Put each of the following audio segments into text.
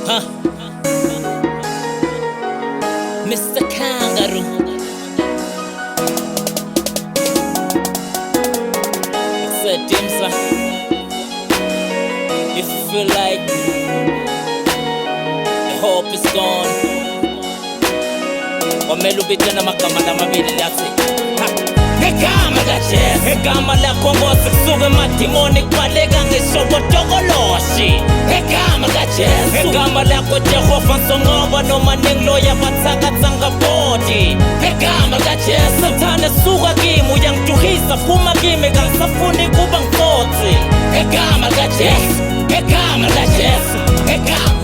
Huh? Mr. Kangaroo. It's a dim sum. If you feel like the hope is gone, wamele ubithe namagama lamabili lathi Egama kaJesu, egama lakho ngose kusuka emadimoni kubaleka ngisho Egama kaJesu, egama lakho Jehova nsongoba noma nengiloya bathakatha ngabodi Egama kaJesu, Sathane suka kimi uyangiduhisa phuma kimi kangisafuni kuba ngifotsi Egama kaJesu, egama kaJesu, egama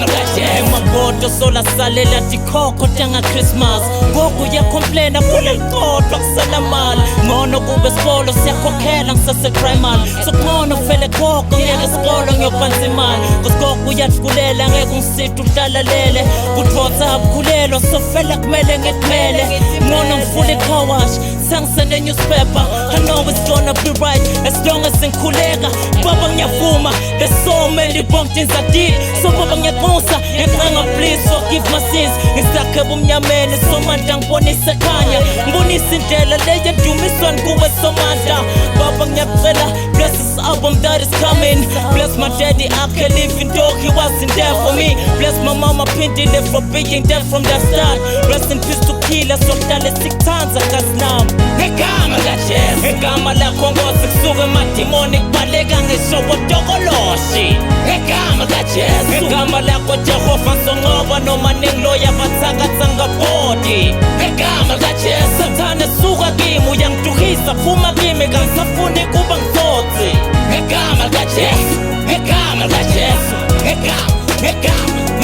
kaJesu Magodo sola salela tikhokho tanga Christmas Goku yakomplena kule likodwa kusala mali Ngono kube sikolo siyakhokhela ngisase primary Sokumono fele gogo ngeke sikolo ngiyopanza imali Cause gogo uyatikulela ngeke ungisithu uhlalalele Kuthi WhatsApp khulelwa sofela kumele ngikumele Ngono ngifule car wash sangisende newspaper I know it's gonna be right as long as ngikhuleka Baba ngiyavuma there's so many wrong things I did So baba ngiyaxosa ngiyaxanga please forgive my sins Ngisakhe bumnyameni somandla ngibonise khanya Ngibonise indlela leyo edumiswa kuwe somandla Baba ngiyakucela bless this album that is coming Bless my daddy I can live in though he wasn't there for me Bless my mama Phindile for being there from the start Rest in peace to Kila sokuhlale sikuthanza kazinami Egama kaJesu, egama lakho ngose kusuka emadimoni kubaleka ngisho botokoloshi Egama kaJesu, egama lakho Jehova nsongoba noma nengiloya bathakatha ngabodi Egama kaJesu, Sathane suka kimi uyangiduhisa phuma kimi kangisafuni kuba ngifotsi Egama kaJesu, egama kaJesu,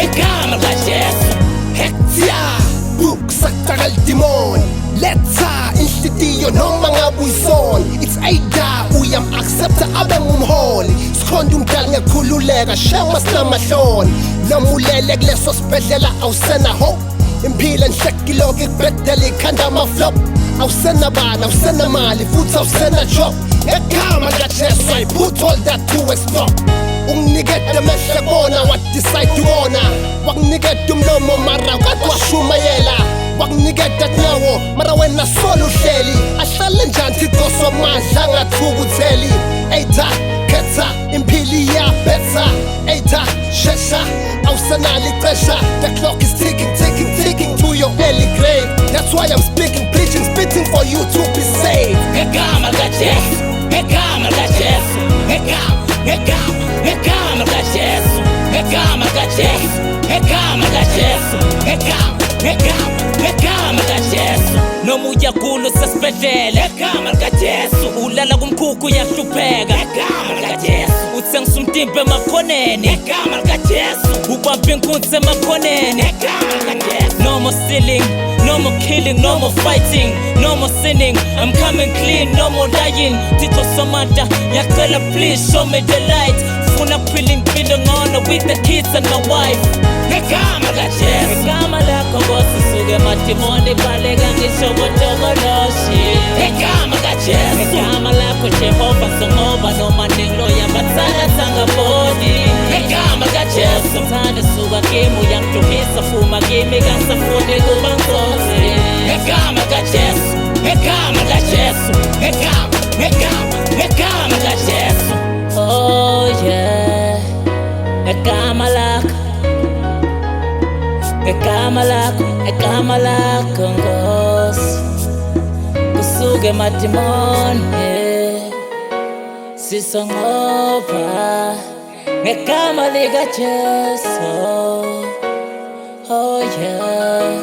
egama kaJesu Hektia, buksak al-dimon Letha, inhlitiyo noma ngabe uyizona It's either uyam-accepta abe ngumholi Sikhonda umdali ngekhululeka, shema sinamahloni Noma ulele kuleso sibhedlela awusena hope Impila nhlekiloko ikubhedela ikhanda amaflop Awusena bana, awusena mali, futhi awusena job Egama kaJesu, I put all that to a stop Unginikede mehle bona, what decide uwona Wakunikede umlomo mara, kade washumayela Wakunikede kunyawo, mara wena solo uhleli Ahlale njani Thixo somandla angathukutheli Eitha, khetha, impili iyabhetha Eitha, shesha, awusenalo ixesha The clock is ticking to your early grave That's why I'm speaking, preaching, spitting for you to be saved Egama kaJesu, egama kaJesu, egama kaJesu, egama kaJesu, egama kaJesu, egama kaJesu Noma uyakhula usesibhedlela egama kaJesu Ulala kumkhukhu uyahlupheka egama kaJesu Uthengisa umtimba emakhoneni egama kaJesu Ubambe inkunzi emakhoneni egama kaJesu No more stealing, no more killing, no more fighting No more sinning, I'm coming clean, no more lying Thixo somandla ngiyacela please show me the light Funa kuphila impilo ngcono with the kids and my wife Egama kaJesu, egama lakho ngose suka emadimoni kubaleka ngisho botokoloshi Egama kaJesu, egama lakho Jehova nsongoba noma nengiloya bathakatha ngabodi Egama kaJesu, Sathane suka kimi uyangiduhisa phuma kimi kangisafuni kuba ngifotsi Egama kaJesu, egama kaJesu, egama kaJesu Oh yeah, egama lakho Egama lakho Nkosi Kusuka emadimoni Sisongoba Ngegama likaJesu Oh yeah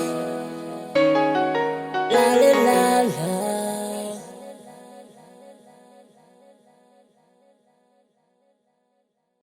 La la